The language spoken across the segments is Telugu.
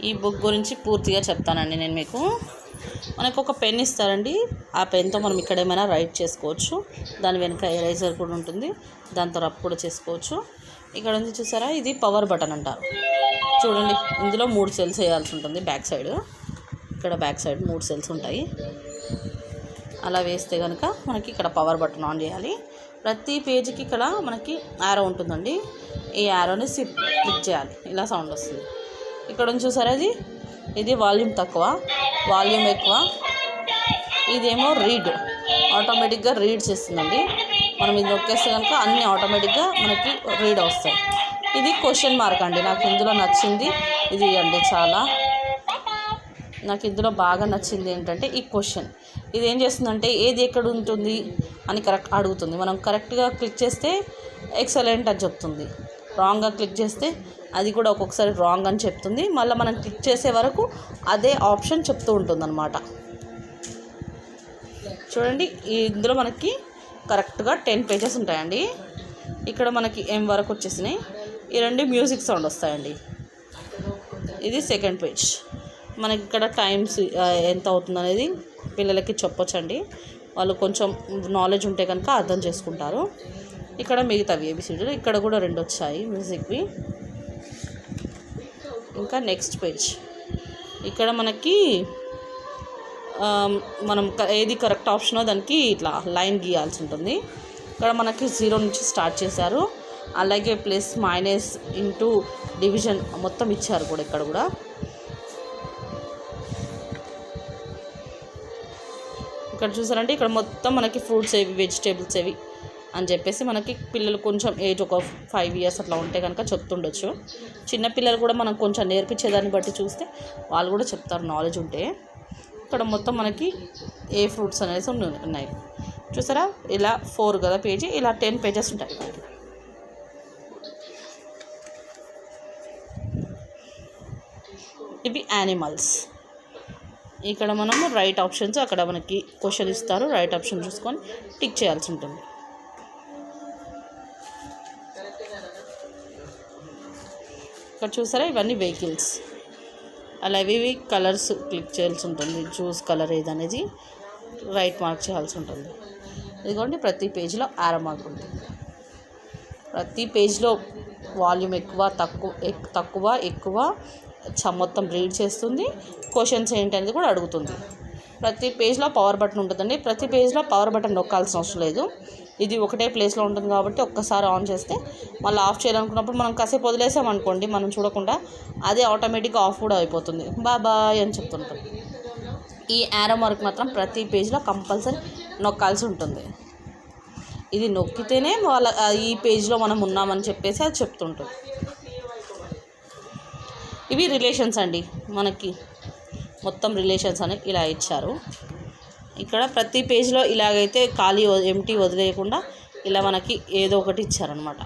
ఈ బుక్ గురించి పూర్తిగా చెప్తానండి నేను మీకు. మనకు ఒక పెన్ ఇస్తారండి. ఆ పెన్తో మనం ఇక్కడ ఏమైనా రైట్ చేసుకోవచ్చు. దాని వెనుక ఎరేజర్ కూడా ఉంటుంది, దాంతో రబ్ కూడా చేసుకోవచ్చు. ఇక్కడ నుంచి చూసారా, ఇది పవర్ బటన్ అంటారు. చూడండి, ఇందులో 3 సెల్స్ వేయాల్సి ఉంటుంది. బ్యాక్ సైడ్, ఇక్కడ బ్యాక్ సైడ్ 3 సెల్స్ ఉంటాయి. అలా వేస్తే కనుక మనకి ఇక్కడ పవర్ బటన్ ఆన్ చేయాలి. ప్రతి పేజీకి ఇక్కడ మనకి యారో ఉంటుందండి. ఈ యారోని క్లిక్ చేయాలి, ఇలా సౌండ్ వస్తుంది. ఇక్కడ నుంచి చూసారా, ఇది వాల్యూమ్ తక్కువ, వాల్యూమ్ ఎక్కువ. ఇదేమో రీడ్, ఆటోమేటిక్గా రీడ్ చేస్తుందండి. మనం ఇది నొక్కేస్తే కనుక అన్నీ ఆటోమేటిక్గా మనకి రీడ్ వస్తాయి. ఇది క్వశ్చన్ మార్క్ అండి. నాకు ఇందులో నచ్చింది ఇది అండి. నాకు ఇందులో బాగా నచ్చింది ఏంటంటే ఈ క్వశ్చన్. ఇది ఏం చేస్తుందంటే ఏది ఎక్కడ ఉంటుంది అని కరెక్ట్ అడుగుతుంది. మనం కరెక్ట్గా క్లిక్ చేస్తే ఎక్సలెంట్ అని చెప్తుంది. రాంగ్గా క్లిక్ చేస్తే అది కూడా ఒక్కొక్కసారి రాంగ్ అని చెప్తుంది. మళ్ళీ మనం క్లిక్ చేసే వరకు అదే ఆప్షన్ చెప్తూ ఉంటుంది అన్నమాట. చూడండి, ఇందులో మనకి కరెక్ట్గా 10 పేజెస్ ఉంటాయండి. ఇక్కడ మనకి M వరకు వచ్చేసినాయి. ఈ 2 మ్యూజిక్ సౌండ్ వస్తాయండి. ఇది సెకండ్ పేజ్. మనకి ఇక్కడ టైమ్స్ ఎంత అవుతుంది అనేది పిల్లలకి చెప్పొచ్చండి. వాళ్ళు కొంచెం నాలెడ్జ్ ఉంటే కనుక అర్థం చేసుకుంటారు. ఇక్కడ మిగతావి ABCDలు, ఇక్కడ కూడా 2 వచ్చాయి మ్యూజిక్వి. ఇంకా నెక్స్ట్ పేజ్. ఇక్కడ మనకి మనం ఏది కరెక్ట్ ఆప్షనో దానికి ఇట్లా లైన్ గీయాల్సి ఉంటుంది. ఇక్కడ మనకి 0 నుంచి స్టార్ట్ చేశారు. అలాగే ప్లస్, మైనస్, ఇంటూ, డివిజన్ మొత్తం ఇచ్చారు కూడా. ఇక్కడ కూడా ఇక్కడ చూసారంటే ఇక్కడ మొత్తం మనకి ఫ్రూట్స్ ఏవి, వెజిటేబుల్స్ ఏవి అని చెప్పేసి మనకి పిల్లలు కొంచెం ఏజ్ ఒక 5 years అట్లా ఉంటే కనుక చెప్తుండొచ్చు. చిన్నపిల్లలు కూడా మనం కొంచెం నేర్పించేదాన్ని బట్టి చూస్తే వాళ్ళు కూడా చెప్తారు, నాలెడ్జ్ ఉంటే. ఇక్కడ మొత్తం మనకి ఏ ఫ్రూట్స్ అనేసి ఉన్నాయి చూసారా. ఇలా 4 కదా పేజీ, ఇలా 10 పేజెస్ ఉంటాయి. ఇవి యానిమల్స్. ఇక్కడ మనము రైట్ ఆప్షన్స్, అక్కడ మనకి క్వశ్చన్ ఇస్తారు, రైట్ ఆప్షన్ చూసుకొని టిక్ చేయాల్సి ఉంటుంది. ఇక్కడ చూసారా, ఇవన్నీ వెహికల్స్. అలాగే ఇవి కలర్స్ క్లిక్ చేయాల్సి ఉంటుంది. చూస్ కలర్ ఏదనేది రైట్ మార్క్ చేయాల్సి ఉంటుంది. ఇదిగోండి, ప్రతి పేజీలో యారో మార్క్ ఉంటుంది. ప్రతి పేజ్లో వాల్యూమ్ తక్కువ ఎక్కువ మొత్తం రీడ్ చేస్తుంది. క్వశ్చన్స్ ఏంటనేది కూడా అడుగుతుంది. ప్రతి పేజ్లో పవర్ బటన్ ఉంటుందండి. ప్రతి పేజ్లో పవర్ బటన్ నొక్కాల్సిన అవసరం లేదు. ఇది ఒకటే ప్లేస్లో ఉంటుంది కాబట్టి ఒక్కసారి ఆన్ చేస్తే మళ్ళీ ఆఫ్ చేయాలనుకున్నప్పుడు మనం కాసేపు వదిలేసామనుకోండి, మనం చూడకుండా అదే ఆటోమేటిక్గా ఆఫ్ కూడా అయిపోతుంది. బాయ్ అని చెప్తుంటాం. ఈ యారో మార్క్ మాత్రం ప్రతి పేజ్లో కంపల్సరీ నొక్కాల్సి ఉంటుంది. ఇది నొక్కితేనే ఈ పేజ్లో మనం ఉన్నామని చెప్పేసి అది చెప్తుంటుంది. ఇవి రిలేషన్స్ అండి. మనకి మొత్తం రిలేషన్స్ అని ఇలా ఇచ్చారు. ఇక్కడ ప్రతి పేజ్లో ఇలాగైతే ఖాళీ ఎంటీ వదిలేయకుండా ఇలా మనకి ఏదో ఒకటి ఇచ్చారనమాట.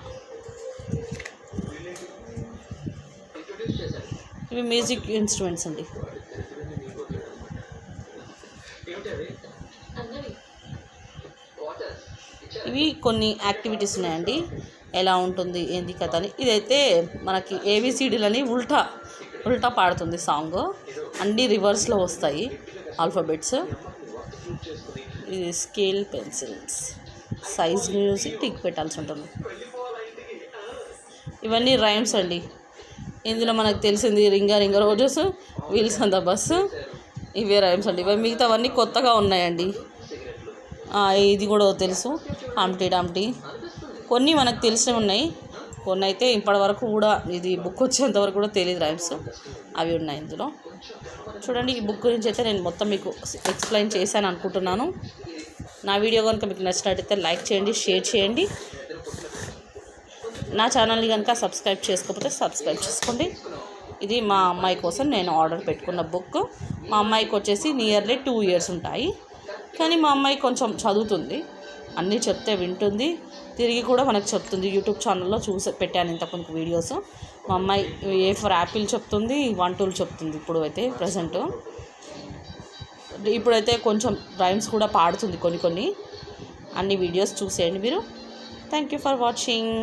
ఇవి మ్యూజిక్ ఇన్స్ట్రుమెంట్స్ అండి. ఇవి కొన్ని యాక్టివిటీస్ ఉన్నాయండి. ఎలా ఉంటుంది ఏంది కథ అని. ఇదైతే మనకి ABCDలని ఉల్టా పాడుతుంది సాంగ్. అన్నీ రివర్స్లో వస్తాయి ఆల్ఫాబెట్స్. ఇది స్కేల్ పెన్సిల్స్, సైజ్ చూసి టిక్ పెట్టాల్సి ఉంటుంది. ఇవన్నీ రైమ్స్ అండి. ఇందులో మనకు తెలిసింది ringa ringa roses, wheels on the bus, ఇవే రైమ్స్ అండి. ఇవి మిగతావన్నీ కొత్తగా ఉన్నాయండి. ఇది కూడా తెలుసు, హంప్టీ డంప్టీ. కొన్ని మనకు తెలిసినవి ఉన్నాయి, కొన్ని అయితే ఇప్పటి వరకు కూడా ఇది బుక్ వచ్చేంత వరకు కూడా తెలియదు రైమ్స్. అవి ఉన్నాయి ఇందులో. చూడండి, ఈ బుక్ గురించి అయితే నేను మొత్తం మీకు ఎక్స్ప్లెయిన్ చేశాను అనుకుంటున్నాను. నా వీడియో కనుక మీకు నచ్చినట్టయితే లైక్ చేయండి, షేర్ చేయండి. నా ఛానల్ని కనుక సబ్స్క్రైబ్ చేసుకోకపోతే సబ్స్క్రైబ్ చేసుకోండి. ఇది మా అమ్మాయి కోసం నేను ఆర్డర్ పెట్టుకున్న బుక్. మా అమ్మాయికి వచ్చేసి నియర్లీ 2 years ఉంటాయి. కానీ మా అమ్మాయి కొంచెం చదువుతుంది, అన్నీ చెప్తే వింటుంది, తిరిగి కూడా మనకు చెప్తుంది. యూట్యూబ్ ఛానల్లో పెట్టాను ఇంతకుముందు వీడియోస్. మా అమ్మాయి A ఫర్ యాపిల్ చెప్తుంది, 1 2 చెప్తుంది. ఇప్పుడు అయితే ప్రజెంట్ ఇప్పుడైతే కొంచెం రైమ్స్ కూడా పాడుతుంది కొన్ని. అన్ని వీడియోస్ చూసేయండి మీరు. Thank you for watching.